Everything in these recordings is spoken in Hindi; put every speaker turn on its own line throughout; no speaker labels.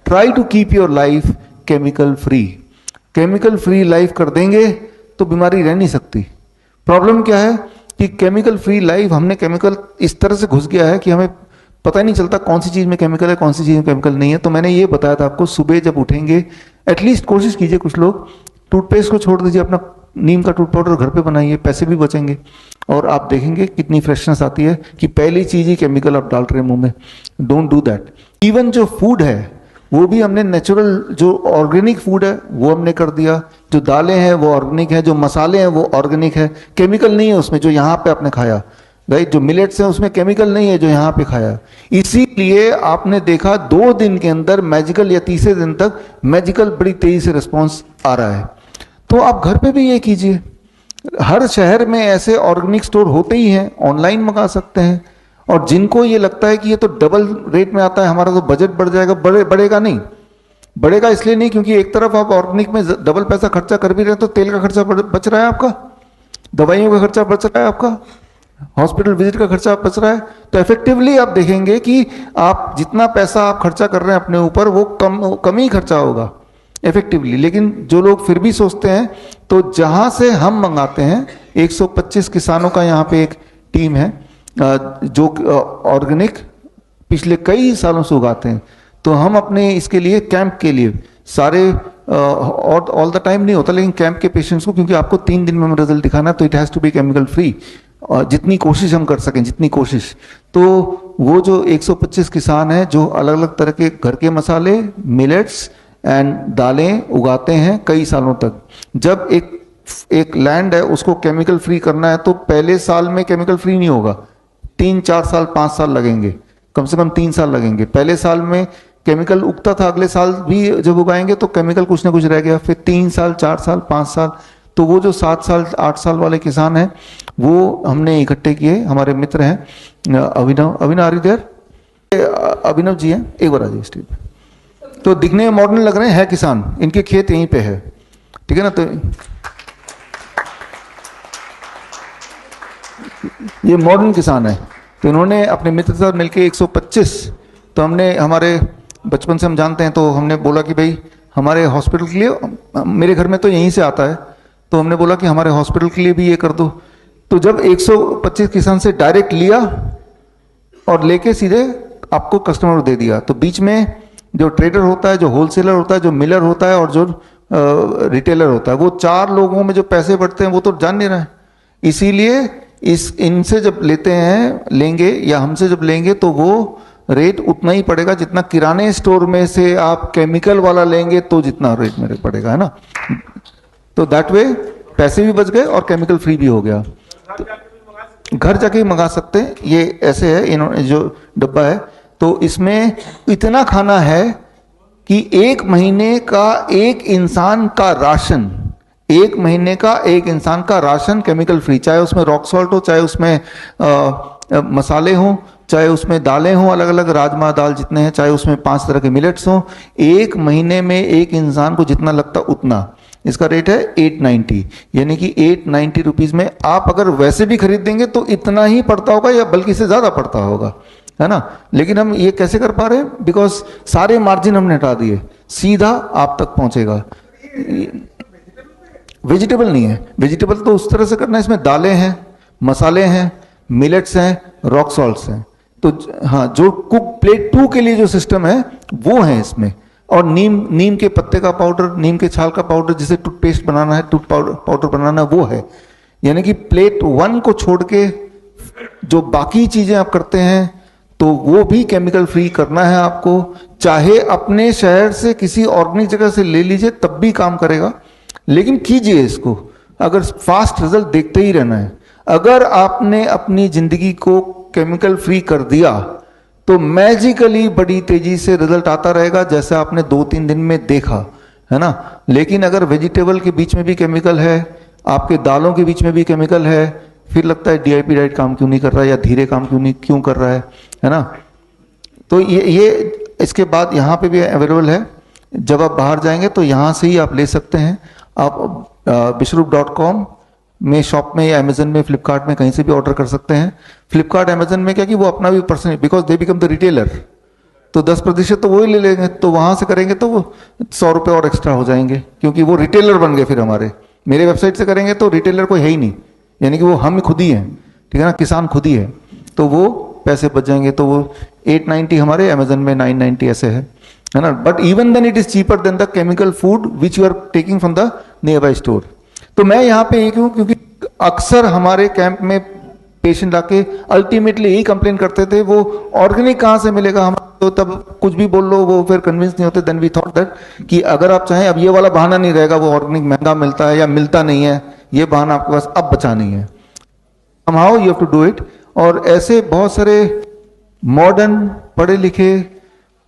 Try to keep your life chemical free. Chemical free life कर देंगे तो बीमारी रह नहीं सकती। प्रॉब्लम क्या है कि केमिकल फ्री लाइफ, हमने केमिकल इस तरह से घुस गया है कि हमें पता ही नहीं चलता कौन सी चीज़ में केमिकल है, कौन सी चीज़ में केमिकल नहीं है। तो मैंने ये बताया था आपको, सुबह जब उठेंगे एटलीस्ट कोशिश कीजिए, कुछ लोग टूथपेस्ट को छोड़ दीजिए, अपना नीम का टूथ पाउडर घर पे बनाइए, पैसे भी बचेंगे और आप देखेंगे कितनी फ्रेशनेस आती है कि पहली चीज़ ही केमिकल आप डाल रहे हैं मुंह में। Don't do that. इवन जो फूड है वो भी हमने नेचुरल, जो ऑर्गेनिक फूड है वो हमने कर दिया, जो दालें हैं वो ऑर्गेनिक है, जो मसाले हैं वो ऑर्गेनिक है, केमिकल नहीं है उसमें जो यहाँ पे आपने खाया, राइट। जो मिलेट्स हैं उसमें केमिकल नहीं है जो यहाँ पे खाया। इसीलिए आपने देखा 2 दिन के अंदर मैजिकल, या तीसरे दिन तक मैजिकल बड़ी तेजी से रिस्पॉन्स आ रहा है। तो आप घर पे भी ये कीजिए। हर शहर में ऐसे ऑर्गेनिक स्टोर होते ही हैं, ऑनलाइन मंगा सकते हैं। और जिनको ये लगता है कि ये तो डबल रेट में आता है, हमारा तो बजट बढ़ जाएगा, बढ़ेगा नहीं। बढ़ेगा इसलिए नहीं क्योंकि एक तरफ आप ऑर्गेनिक में डबल पैसा खर्चा कर भी रहे हैं, तो तेल का खर्चा बच रहा है आपका, दवाइयों का खर्चा बच रहा है आपका, हॉस्पिटल विजिट का खर्चा बच रहा है। तो इफेक्टिवली आप देखेंगे कि आप जितना पैसा आप खर्चा कर रहे हैं अपने ऊपर, वो कम ही खर्चा होगा इफेक्टिवली। लेकिन जो लोग फिर भी सोचते हैं, तो जहां से हम मंगाते हैं, 125 किसानों का यहाँ पे एक टीम है जो ऑर्गेनिक पिछले कई सालों से उगाते हैं। तो हम अपने इसके लिए कैंप के लिए सारे ऑल द टाइम नहीं होता, लेकिन कैंप के पेशेंट्स को, क्योंकि आपको 3 दिन में रिजल्ट दिखाना है, तो it has to be chemical free. जितनी कोशिश हम कर सकें, जितनी कोशिश। तो वो जो 125 किसान हैं जो अलग अलग तरह के घर के मसाले, मिलेट्स एंड दालें उगाते हैं कई सालों तक। जब एक लैंड है उसको केमिकल फ्री करना है, तो पहले साल में केमिकल फ्री नहीं होगा, 3, 4 साल, 5 साल लगेंगे, कम से कम 3 साल लगेंगे। पहले साल में केमिकल उगता था, अगले साल भी जब उगाएंगे तो केमिकल कुछ ना कुछ रह गया, फिर 3 साल, 4 साल, 5 साल। तो वो जो 7 साल, 8 साल वाले किसान हैं वो हमने इकट्ठे किए। हमारे मित्र हैं अभिनव आरिदेर, अभिनव जी हैं, एक बार आ जाइए स्टेज पे। तो दिखने में मॉडर्न लग रहे हैं, है किसान, इनके खेत यहीं पे है, ठीक है ना। तो ये मॉडर्न किसान है। तो इन्होंने अपने मित्र के साथ मिलकर 125, तो हमने, हमारे बचपन से हम जानते हैं, तो हमने बोला कि भाई हमारे हॉस्पिटल के लिए, मेरे घर में तो यहीं से आता है, तो हमने बोला कि हमारे हॉस्पिटल के लिए भी ये कर दो। तो जब 125 किसान से डायरेक्ट लिया और लेके सीधे आपको कस्टमर को दे दिया, तो बीच में जो ट्रेडर होता है, जो होलसेलर होता है, जो मिलर होता है और जो रिटेलर होता है, वो 4 लोगों में जो पैसे बढ़ते हैं वो तो जान नहीं रहे हैं। इसीलिए इनसे जब लेंगे या हमसे जब लेंगे, तो वो रेट उतना ही पड़ेगा जितना किराने स्टोर में से आप केमिकल वाला लेंगे तो जितना रेट मेरे पड़ेगा, है ना। तो दैट वे पैसे भी बच गए और केमिकल फ्री भी हो गया। तो घर जाके मंगा सकते हैं। ये ऐसे है, इन्होंने जो डब्बा है, तो इसमें इतना खाना है कि 1 महीने का एक इंसान का राशन, 1 महीने का एक इंसान का राशन केमिकल फ्री, चाहे उसमें रॉक सॉल्ट हो, चाहे उसमें मसाले हों, चाहे उसमें दालें हों, अलग अलग राजमा दाल जितने हैं, चाहे उसमें 5 तरह के मिलेट्स हों। 1 महीने में एक इंसान को जितना लगता उतना। इसका रेट है 890, यानी कि 890 रुपीज़ में आप अगर वैसे भी खरीद देंगे तो इतना ही पड़ता होगा, या बल्कि से ज़्यादा पड़ता होगा, है ना। लेकिन हम ये कैसे कर पा रहे हैं, बिकॉज सारे मार्जिन हमने हटा दिए, सीधा आप तक पहुंचेगा। वेजिटेबल नहीं है, वेजिटेबल तो उस तरह से करना है, इसमें दालें हैं, मसाले हैं, मिलेट्स हैं, रॉक सॉल्ट्स हैं। तो हाँ, जो कुक प्लेट 2 के लिए जो सिस्टम है वो है इसमें। और नीम के पत्ते का पाउडर, नीम के छाल का पाउडर, जिसे टूथपेस्ट बनाना है, टूथ पाउडर बनाना, वो है। यानी कि प्लेट 1 को छोड़ के जो बाकी चीजें आप करते हैं, तो वो भी केमिकल फ्री करना है आपको। चाहे अपने शहर से किसी ऑर्गेनिक जगह से ले लीजिए, तब भी काम करेगा, लेकिन कीजिए इसको। अगर फास्ट रिजल्ट देखते ही रहना है, अगर आपने अपनी जिंदगी को केमिकल फ्री कर दिया, तो मैजिकली बड़ी तेजी से रिजल्ट आता रहेगा, जैसे आपने 2-3 दिन में देखा, है ना। लेकिन अगर वेजिटेबल के बीच में भी केमिकल है, आपके दालों के बीच में भी केमिकल है, फिर लगता है डीआईपी डाइट काम क्यों नहीं कर रहा है, या धीरे काम क्यों कर रहा है ना। तो ये इसके बाद यहाँ पे भी अवेलेबल है। जब आप बाहर जाएंगे तो यहाँ से ही आप ले सकते हैं। आप विश्वरूप.com में, शॉप में, या अमेजन में, फ्लिपकार्ट में, कहीं से भी ऑर्डर कर सकते हैं। फ्लिपकार्ट, अमेजन में क्या कि वो अपना भी personal, because they become the retailer, तो 10% तो वो ही ले लेंगे, तो वहां से करेंगे तो वो 100 रुपये और एक्स्ट्रा हो जाएंगे, क्योंकि वो रिटेलर बन गए फिर हमारे। मेरे वेबसाइट से करेंगे तो रिटेलर कोई है ही नहीं, यानी कि वो हम खुद ही हैं, ठीक है ना, किसान खुद ही है, तो वो पैसे बच जाएंगे। तो वो 890 हमारे, अमेजन में 990 ऐसे है ना। But even then it is cheaper than the chemical food which you are taking from the nearby store. तो मैं यहाँ पे ये क्यों, क्योंकि अक्सर हमारे कैंप में पेशेंट आके अल्टीमेटली यही कंप्लेन करते थे, वो ऑर्गेनिक कहाँ से मिलेगा, हम तो तब कुछ भी बोल लो वो फिर कन्विंस नहीं होते। देन वी थॉट दैट कि अगर आप चाहें, अब ये वाला बहाना नहीं रहेगा वो ऑर्गेनिक महंगा मिलता है या मिलता नहीं है, ये बहाना आपके पास अब बचा नहीं है। somehow you have to do it। और ऐसे बहुत सारे मॉडर्न पढ़े लिखे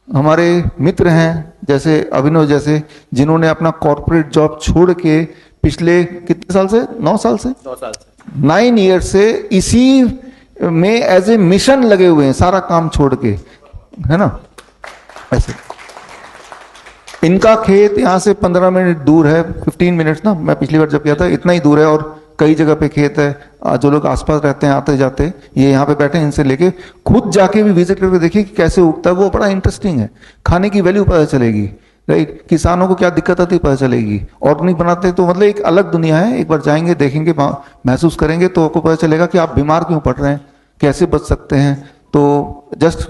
हमारे मित्र हैं, जैसे अभिनव जैसे, जिन्होंने अपना कॉर्पोरेट जॉब छोड़ के पिछले कितने साल से, 9 साल से 9 ईयर से इसी में एज ए मिशन लगे हुए हैं, सारा काम छोड़ के, है ना। ऐसे इनका खेत यहाँ से 15 मिनट दूर है, 15 मिनट्स ना, मैं पिछली बार जब गया था इतना ही दूर है, और कई जगह पे खेत है। जो लोग आसपास रहते हैं आते जाते, ये यहाँ पे बैठे हैं, इनसे लेके खुद जाके भी विजिट करके देखिए कि कैसे उगता है, वो बड़ा इंटरेस्टिंग है। खाने की वैल्यू पता चलेगी, राइट, किसानों को क्या दिक्कत आती है पता चलेगी। ऑर्गेनिक बनाते तो मतलब एक अलग दुनिया है, एक बार जाएंगे देखेंगे महसूस करेंगे तो आपको पता चलेगा कि आप बीमार क्यों पड़ रहे हैं, कैसे बच सकते हैं। तो जस्ट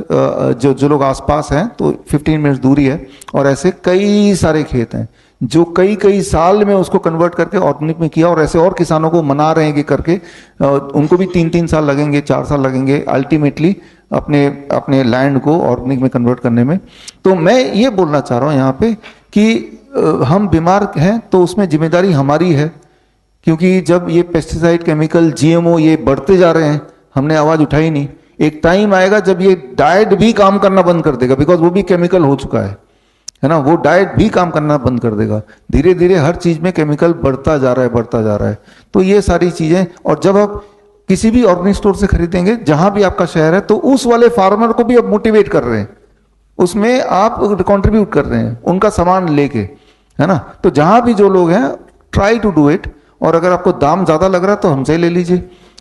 जो लोग आसपास हैं तो 15 मिनट्स दूरी है, और ऐसे कई सारे खेत हैं जो कई साल में उसको कन्वर्ट करके ऑर्गेनिक में किया, और ऐसे और किसानों को मना रहे हैं कि करके उनको भी 3-3 साल लगेंगे, 4 साल लगेंगे अल्टीमेटली अपने लैंड को ऑर्गेनिक में कन्वर्ट करने में। तो मैं ये बोलना चाह रहा हूँ यहाँ पे कि हम बीमार हैं तो उसमें जिम्मेदारी हमारी है, क्योंकि जब ये पेस्टिसाइड, केमिकल, जीएमओ ये बढ़ते जा रहे हैं, हमने आवाज उठाई नहीं। एक टाइम आएगा जब ये डाइट भी काम करना बंद कर देगा, बिकॉज वो भी केमिकल हो चुका है ना, वो डाइट भी काम करना बंद कर देगा। धीरे धीरे हर चीज में केमिकल बढ़ता जा रहा है। तो ये सारी चीजें, और जब आप किसी भी ऑर्गेनिक स्टोर से खरीदेंगे जहां भी आपका शहर है, तो उस वाले फार्मर को भी आप मोटिवेट कर रहे हैं, उसमें आप कंट्रीब्यूट कर रहे हैं उनका सामान लेके, है ना। तो जहां भी जो लोग हैं, ट्राई टू डू इट। और अगर आपको दाम ज्यादा लग रहा है तो हमसे ले लीजिए,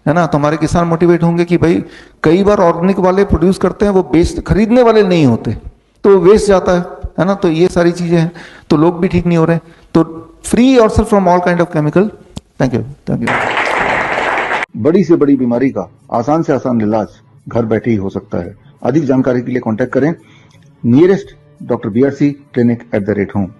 है ना। तो हमारे किसान मोटिवेट होंगे कि भाई कई बार ऑर्गेनिक वाले प्रोड्यूस करते हैं, वो बेच खरीदने वाले नहीं होते, तो वेस्ट जाता है ना। तो ये सारी चीजें हैं, तो लोग भी ठीक नहीं हो रहे। तो free yourself from all kind of chemical. Thank you. बड़ी से बड़ी बीमारी का आसान से आसान इलाज घर बैठे ही हो सकता है। अधिक जानकारी के लिए कॉन्टैक्ट करें नियरेस्ट डॉक्टर BRC clinic@home।